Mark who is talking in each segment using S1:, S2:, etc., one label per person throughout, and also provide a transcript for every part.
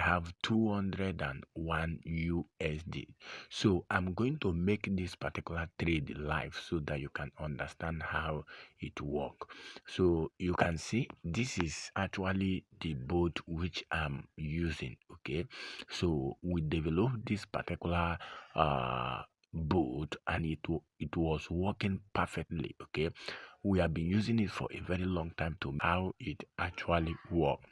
S1: have 201 USD. So I'm going to make this particular trade live so that you can understand how it works. So you can see this is actually the boat which I'm using. Okay, so we developed this particular boat and it was working perfectly. Okay, we have been using it for a very long time to how it actually works.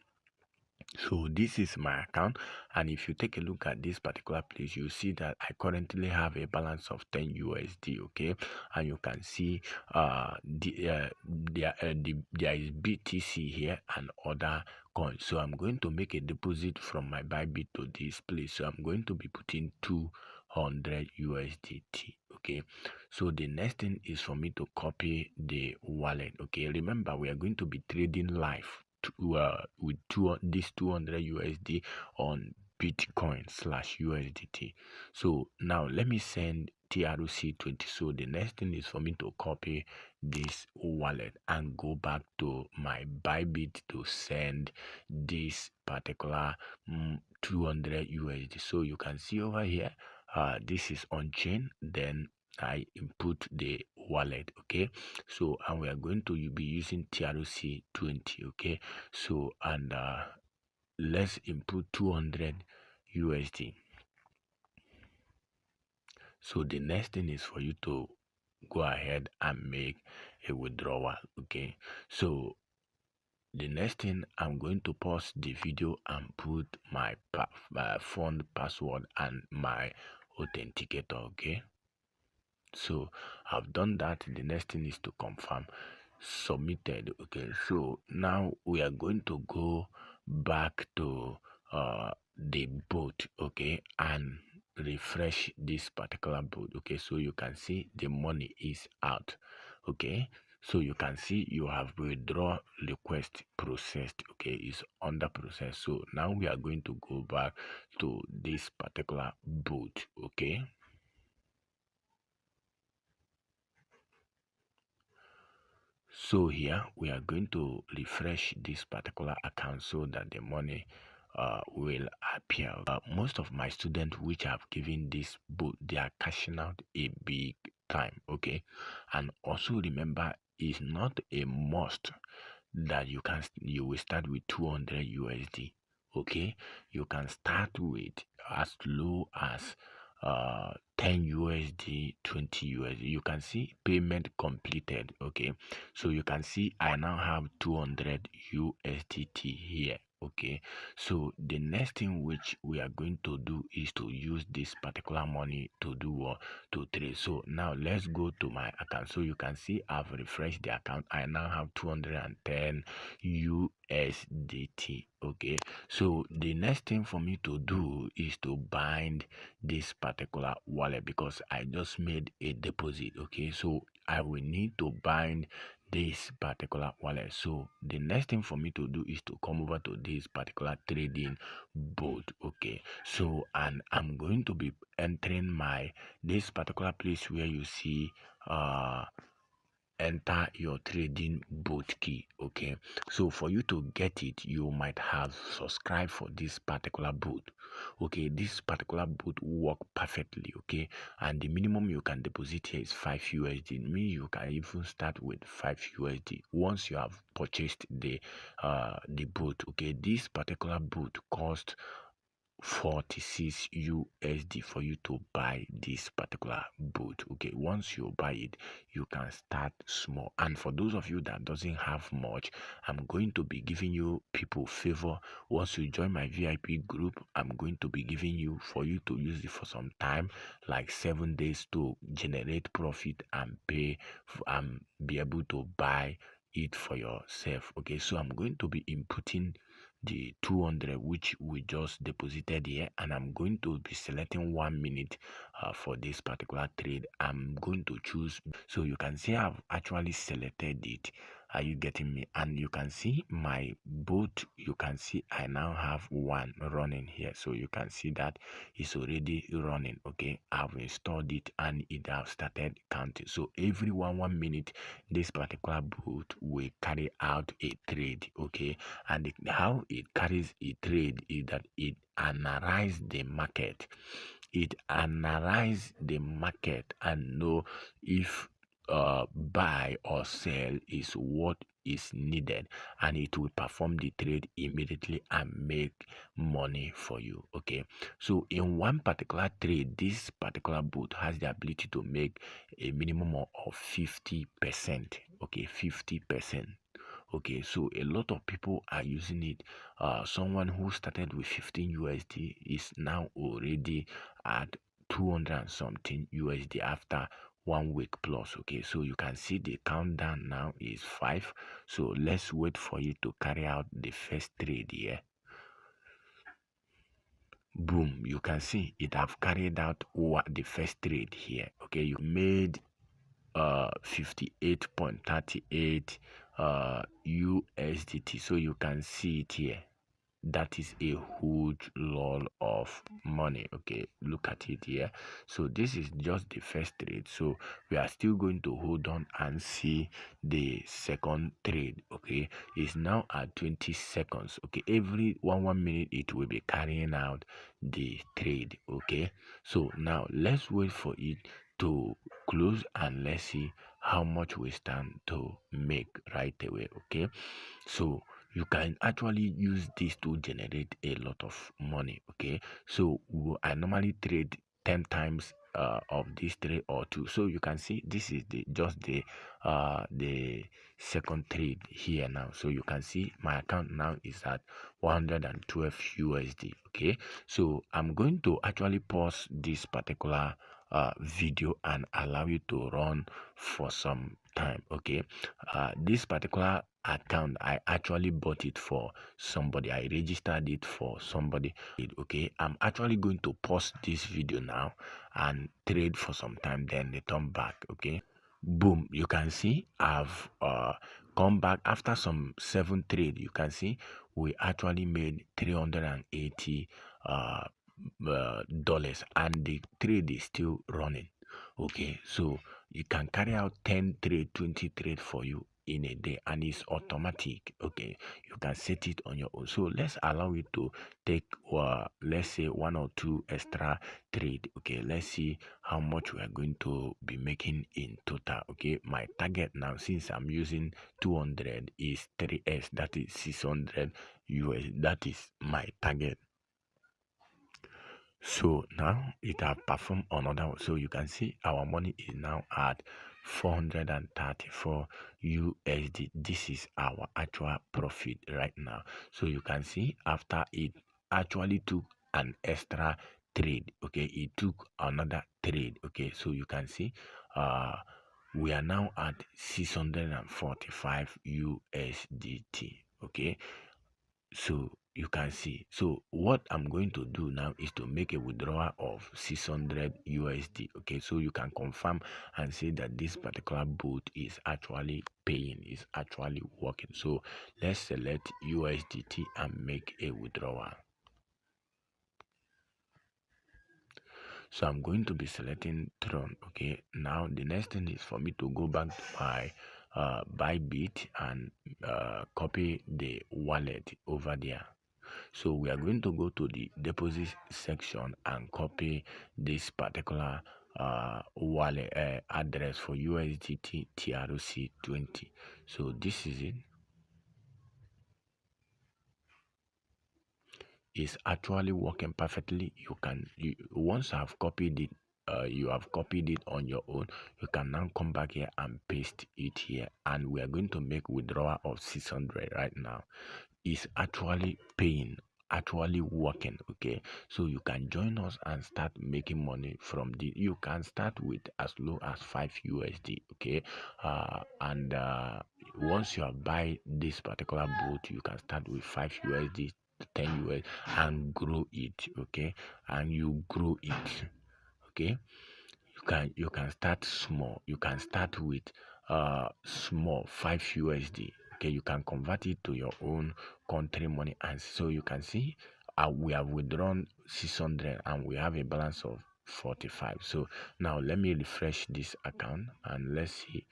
S1: So this is my account, and if you take a look at this particular place, you see that I currently have a balance of 10 USD. Okay, and you can see there is BTC here and other coins. So I'm going to make a deposit from my Bybit to this place. So I'm going to be putting 200 USDT. Okay, so the next thing is for me to copy the wallet. Okay, remember we are going to be trading live with this 200 USD on Bitcoin/USDT. So now let me send TRC20. So the next thing is for me to copy this wallet and go back to my Bybit to send this particular 200 USD. So you can see over here, this is on chain. Then I input the wallet. Okay, so and we are going to be using TRC20. Okay, so and let's input 200 USD. So the next thing is for you to go ahead and make a withdrawal. Okay, so the next thing, I'm going to pause the video and put my phone password and my authenticator. Okay, so I've done that. The next thing is to confirm submitted. Okay, so now we are going to go back to the boat. Okay, and refresh this particular boat. Okay, so you can see the money is out. Okay, so you can see you have withdraw request processed. Okay, it's under process. So now we are going to go back to this particular boat. Okay, so here we are going to refresh this particular account so that the money will appear. Most of my students which have given this boot, they are cashing out a big time. Okay, and also remember, it's not a must that you will start with 200 USD. Okay, you can start with as low as 10 USD, 20 USD. You can see payment completed. Okay, so you can see I now have 200 USDT here. Okay, so the next thing which we are going to do is to use this particular money to do what, to trade. So now let's go to my account. So you can see I've refreshed the account. I now have 210 USDT. Okay, so the next thing for me to do is to bind this particular wallet because I just made a deposit. Okay, so I will need to bind this particular wallet. So the next thing for me to do is to come over to this particular trading boat. Okay, so and I'm going to be entering my this particular place where you see enter your trading boat key. Okay, so for you to get it, you might have subscribed for this particular boat. Okay, this particular boat work perfectly. Okay, and the minimum you can deposit here is 5 USD. Mean you can even start with 5 USD once you have purchased the boat. Okay, this particular boat cost 46 USD for you to buy this particular boat. Okay, once you buy it, you can start small. And for those of you that doesn't have much, I'm going to be giving you people favor. Once you join my VIP group, I'm going to be giving you for you to use it for some time, like 7 days, to generate profit and pay and be able to buy it for yourself. Okay, so I'm going to be inputting the 200 which we just deposited here, and I'm going to be selecting 1 minute for this particular trade. I'm going to choose, so you can see I've actually selected it, Are you getting me? And you can see my boat. You can see I now have one running here, so you can see that it's already running. Okay, I've installed it and it has started counting. So every 1 minute this particular boat will carry out a trade. Okay, and how it carries a trade is that it analyzes the market. It analyze the market and know if buy or sell is what is needed, and it will perform the trade immediately and make money for you. Okay, so in one particular trade, this particular bot has the ability to make a minimum of 50%. Okay, 50%. Okay, so a lot of people are using it. Someone who started with 15 USD is now already at 200 and something USD after 1 week plus. Okay, so you can see the countdown now is 5. So let's wait for you to carry out the first trade here. Boom, you can see it have carried out what the first trade here. Okay, you made 58.38 USDT. So you can see it here. That is a huge lot of money. Okay, look at it here. So this is just the first trade, so we are still going to hold on and see the second trade. Okay, it's now at 20 seconds. Okay, every 1 minute it will be carrying out the trade. Okay, so now let's wait for it to close and let's see how much we stand to make right away. Okay, so you can actually use this to generate a lot of money. Okay, so I normally trade 10 times of this trade or two. So you can see this is just the second trade here now. So you can see my account now is at 112 USD. Okay, so I'm going to actually pause this particular video and allow you to run for some time. Okay, this particular account, I actually bought it for somebody. I registered it for somebody. Okay, I'm actually going to pause this video now and trade for some time, then return back. Okay, boom, you can see I've come back after some 7 trade. You can see we actually made 380 dollars and the trade is still running. Okay, so you can carry out 10 trade, 20 trade for you in a day, and it's automatic. Okay, you can set it on your own. So let's allow it to take let's say 1 or 2 extra trade. Okay, let's see how much we are going to be making in total. Okay, my target now, since I'm using 200, is 3x, that is 600 US. That is my target. So now it have performed another one. So you can see our money is now at 434 USD. This is our actual profit right now. So you can see after it actually took an extra trade. Okay, it took another trade. Okay, so you can see we are now at 645 USDT. Okay, so you can see. So what I'm going to do now is to make a withdrawal of 600 USD. Okay, so you can confirm and say that this particular bot is actually paying, is actually working. So let's select USDT and make a withdrawal. So I'm going to be selecting Tron. Okay, now the next thing is for me to go back to my Bybit and copy the wallet over there. So we are going to go to the deposit section and copy this particular wallet address for USDT TRC20. So this is it. Is actually working perfectly. Once I've copied it, you have copied it on your own, you can now come back here and paste it here, and we are going to make withdrawal of 600 right now. It's actually paying, actually working. Okay, so you can join us and start making money from the. You can start with as low as 5 USD. Okay, and once you have buy this particular boat, you can start with 5 USD, 10 US, and grow it. Okay, and you grow it. Okay, you can start small. You can start with small 5 USD. Okay, you can convert it to your own country money, and so you can see we have withdrawn 600 and we have a balance of 45. So now let me refresh this account and let's see.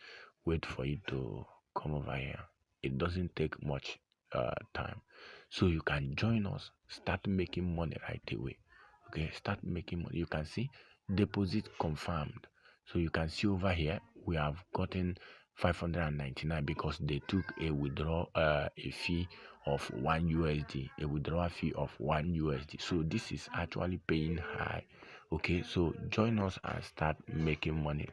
S1: Wait for it to come over here. It doesn't take much time, so you can join us, start making money right away. Okay, start making money. You can see deposit confirmed. So you can see over here we have gotten 599 because they took a withdrawal a fee of 1 USD, a withdrawal fee of 1 USD. So this is actually paying high. Okay, so join us and start making money.